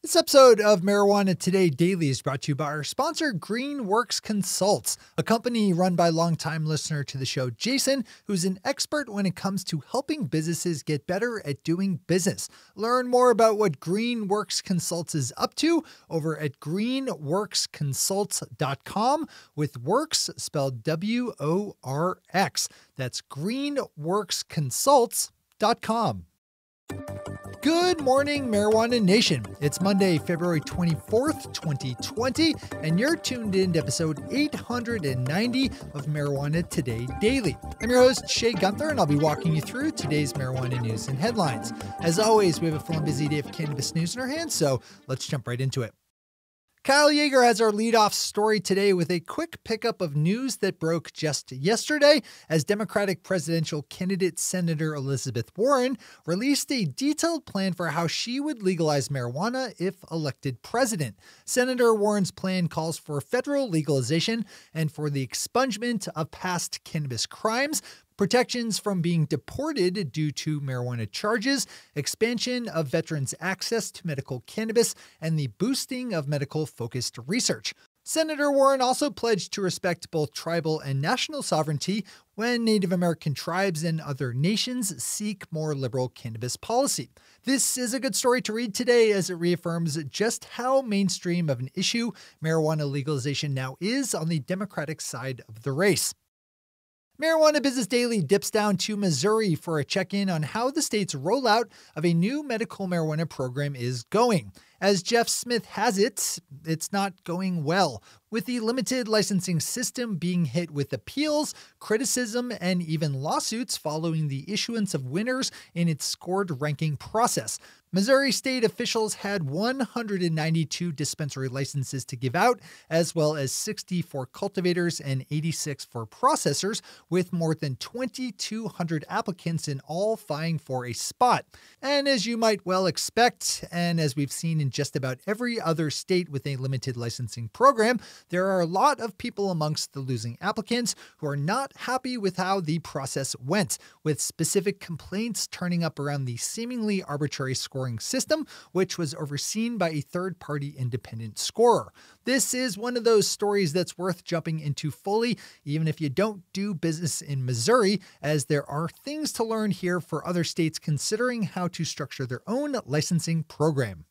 This episode of Marijuana Today Daily is brought to you by our sponsor, Greenworks Consults, a company run by longtime listener to the show, Jason, who's an expert when it comes to helping businesses get better at doing business. Learn more about what Greenworks Consults is up to over at greenworksconsults.com, with works spelled W-O-R-X. That's greenworksconsults.com. Good morning, Marijuana Nation. It's Monday, February 24th, 2020, and you're tuned in to episode 890 of Marijuana Today Daily. I'm your host, Shay Gunther, and I'll be walking you through today's marijuana news and headlines. As always, we have a full and busy day of cannabis news in our hands, so let's jump right into it. Kyle Yeager has our leadoff story today with a quick pickup of news that broke just yesterday as Democratic presidential candidate Senator Elizabeth Warren released a detailed plan for how she would legalize marijuana if elected president. Senator Warren's plan calls for federal legalization and for the expungement of past cannabis crimes, protections from being deported due to marijuana charges, expansion of veterans' access to medical cannabis, and the boosting of medical-focused research. Senator Warren also pledged to respect both tribal and national sovereignty when Native American tribes and other nations seek more liberal cannabis policy. This is a good story to read today as it reaffirms just how mainstream of an issue marijuana legalization now is on the Democratic side of the race. Marijuana Business Daily dips down to Missouri for a check-in on how the state's rollout of a new medical marijuana program is going. As Jeff Smith has it, it's not going well, with the limited licensing system being hit with appeals, criticism, and even lawsuits following the issuance of winners in its scored ranking process. Missouri state officials had 192 dispensary licenses to give out, as well as 60 for cultivators and 86 for processors, with more than 2,200 applicants in all vying for a spot. And as you might well expect, and as we've seen in just about every other state with a limited licensing program, there are a lot of people amongst the losing applicants who are not happy with how the process went, with specific complaints turning up around the seemingly arbitrary scoring system, which was overseen by a third-party independent scorer. This is one of those stories that's worth jumping into fully, even if you don't do business in Missouri, as there are things to learn here for other states considering how to structure their own licensing program.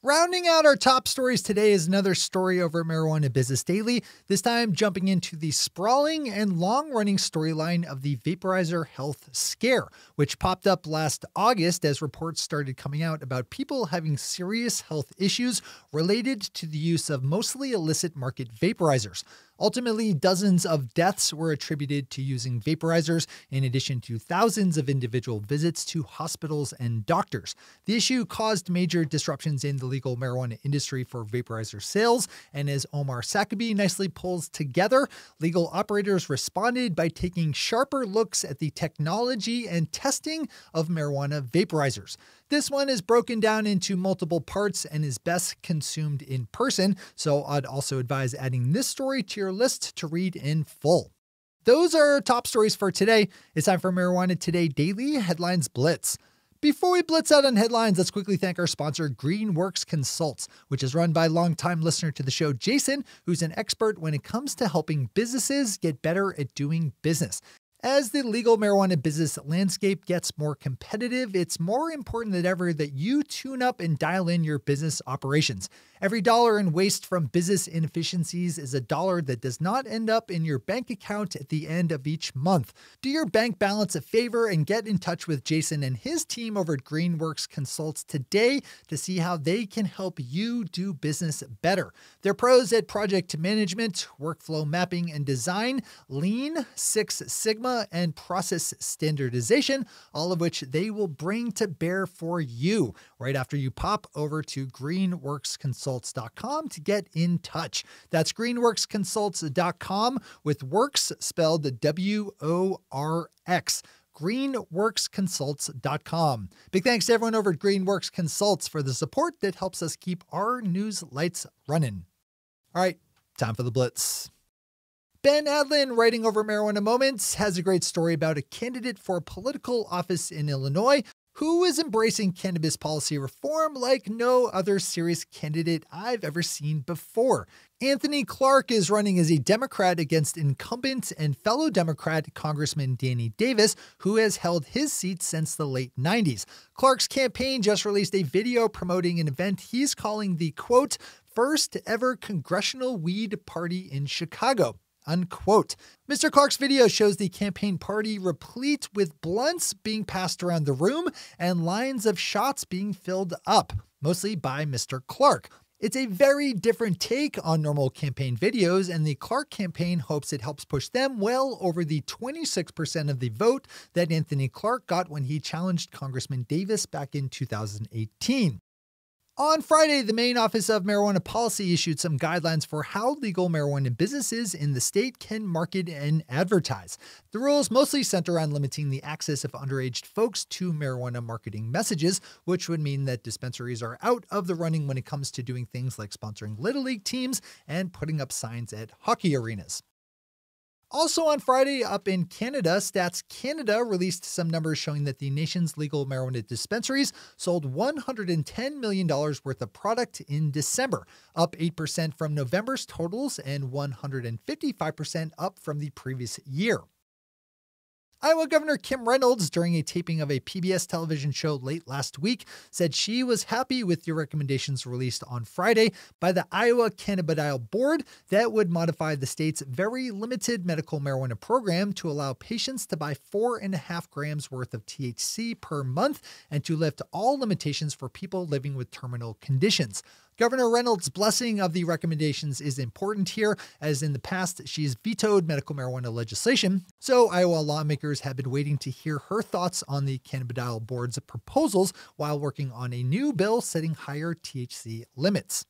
Rounding out our top stories today is another story over at Marijuana Business Daily, this time jumping into the sprawling and long-running storyline of the vaporizer health scare, which popped up last August as reports started coming out about people having serious health issues related to the use of mostly illicit market vaporizers. Ultimately, dozens of deaths were attributed to using vaporizers, in addition to thousands of individual visits to hospitals and doctors. The issue caused major disruptions in the legal marijuana industry for vaporizer sales, and as Omar Sakabi nicely pulls together, legal operators responded by taking sharper looks at the technology and testing of marijuana vaporizers. This one is broken down into multiple parts and is best consumed in person, so I'd also advise adding this story to your list to read in full. Those are our top stories for today. It's time for Marijuana Today Daily Headlines Blitz. Before we blitz out on headlines, let's quickly thank our sponsor, Greenworks Consults, which is run by longtime listener to the show, Jason, who's an expert when it comes to helping businesses get better at doing business. As the legal marijuana business landscape gets more competitive, it's more important than ever that you tune up and dial in your business operations. Every dollar in waste from business inefficiencies is a dollar that does not end up in your bank account at the end of each month. Do your bank balance a favor and get in touch with Jason and his team over at Greenworks Consults today to see how they can help you do business better. They're pros at project management, workflow mapping and design, Lean, Six Sigma, and process standardization, all of which they will bring to bear for you right after you pop over to greenworksconsults.com to get in touch. That's greenworksconsults.com with works spelled W-O-R-X. greenworksconsults.com. Big thanks to everyone over at Greenworks Consults for the support that helps us keep our news lights running. All right, time for the Blitz. Ben Adlin, writing over Marijuana Moments, has a great story about a candidate for political office in Illinois who is embracing cannabis policy reform like no other serious candidate I've ever seen before. Anthony Clark is running as a Democrat against incumbent and fellow Democrat Congressman Danny Davis, who has held his seat since the late 90s. Clark's campaign just released a video promoting an event he's calling the, quote, first ever Congressional Weed Party in Chicago. Unquote. Mr. Clark's video shows the campaign party replete with blunts being passed around the room and lines of shots being filled up, mostly by Mr. Clark. It's a very different take on normal campaign videos, and the Clark campaign hopes it helps push them well over the 26% of the vote that Anthony Clark got when he challenged Congressman Davis back in 2018. On Friday, the Maine Office of Marijuana Policy issued some guidelines for how legal marijuana businesses in the state can market and advertise. The rules mostly center on limiting the access of underage folks to marijuana marketing messages, which would mean that dispensaries are out of the running when it comes to doing things like sponsoring Little League teams and putting up signs at hockey arenas. Also on Friday, up in Canada, Stats Canada released some numbers showing that the nation's legal marijuana dispensaries sold $110 million worth of product in December, up 8% from November's totals and 155% up from the previous year. Iowa Governor Kim Reynolds, during a taping of a PBS television show late last week, said she was happy with the recommendations released on Friday by the Iowa Cannabidiol Board that would modify the state's very limited medical marijuana program to allow patients to buy 4.5 grams worth of THC per month and to lift all limitations for people living with terminal conditions. Governor Reynolds' blessing of the recommendations is important here, as in the past she's vetoed medical marijuana legislation, so Iowa lawmakers have been waiting to hear her thoughts on the Cannabidiol Board's proposals while working on a new bill setting higher THC limits.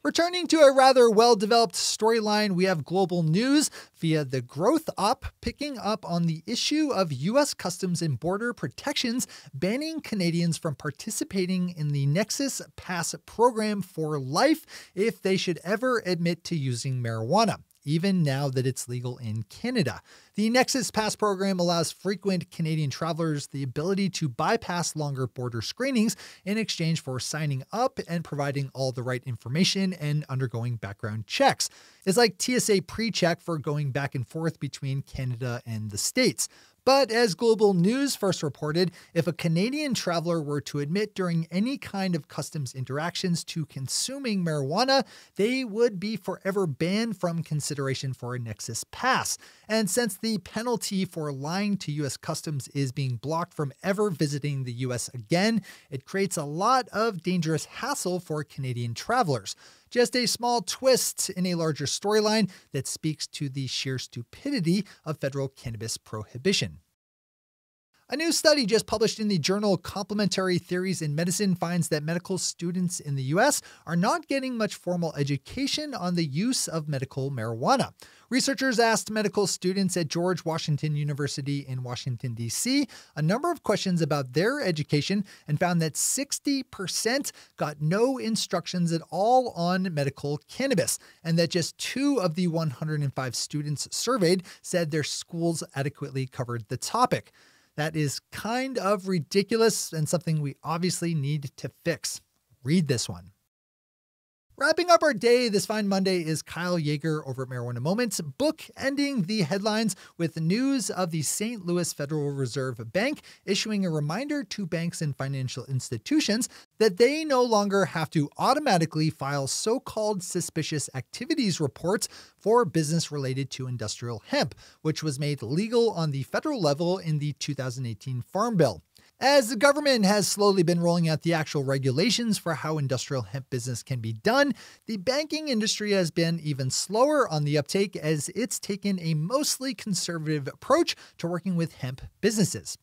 Returning to a rather well-developed storyline, we have global news via the Growth Op picking up on the issue of U.S. Customs and Border Protections banning Canadians from participating in the Nexus Pass program for life if they should ever admit to using marijuana, even now that it's legal in Canada. The Nexus Pass program allows frequent Canadian travelers the ability to bypass longer border screenings in exchange for signing up and providing all the right information and undergoing background checks. It's like TSA pre-check for going back and forth between Canada and the States. But as Global News first reported, if a Canadian traveler were to admit during any kind of customs interactions to consuming marijuana, they would be forever banned from consideration for a Nexus Pass. And since the penalty for lying to U.S. Customs is being blocked from ever visiting the U.S. again, it creates a lot of dangerous hassle for Canadian travelers. Just a small twist in a larger storyline that speaks to the sheer stupidity of federal cannabis prohibition. A new study just published in the journal Complementary Theories in Medicine finds that medical students in the U.S. are not getting much formal education on the use of medical marijuana. Researchers asked medical students at George Washington University in Washington, D.C. a number of questions about their education and found that 60% got no instructions at all on medical cannabis, and that just 2 of the 105 students surveyed said their schools adequately covered the topic. That is kind of ridiculous and something we obviously need to fix. Read this one. Wrapping up our day this fine Monday is Kyle Yeager over at Marijuana Moments, bookending the headlines with news of the St. Louis Federal Reserve Bank issuing a reminder to banks and financial institutions that they no longer have to automatically file so-called suspicious activities reports for business related to industrial hemp, which was made legal on the federal level in the 2018 Farm Bill. As the government has slowly been rolling out the actual regulations for how industrial hemp business can be done, the banking industry has been even slower on the uptake as it's taken a mostly conservative approach to working with hemp businesses.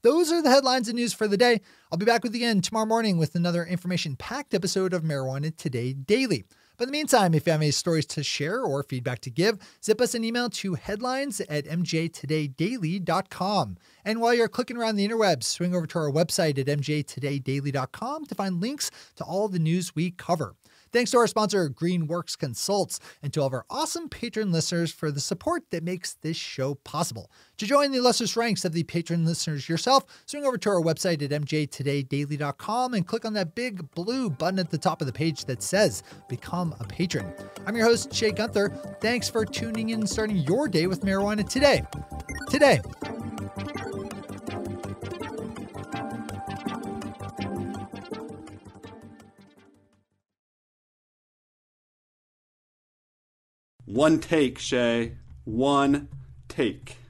Those are the headlines and news for the day. I'll be back with you again tomorrow morning with another information-packed episode of Marijuana Today Daily. But in the meantime, if you have any stories to share or feedback to give, zip us an email to headlines@mjtodaydaily.com. And while you're clicking around the interwebs, swing over to our website at mjtodaydaily.com to find links to all the news we cover. Thanks to our sponsor, Greenworks Consults, and to all of our awesome patron listeners for the support that makes this show possible. To join the illustrious ranks of the patron listeners yourself, swing over to our website at mjtodaydaily.com and click on that big blue button at the top of the page that says Become a Patron. I'm your host, Shay Gunther. Thanks for tuning in and starting your day with marijuana today. One take, Shay. One take.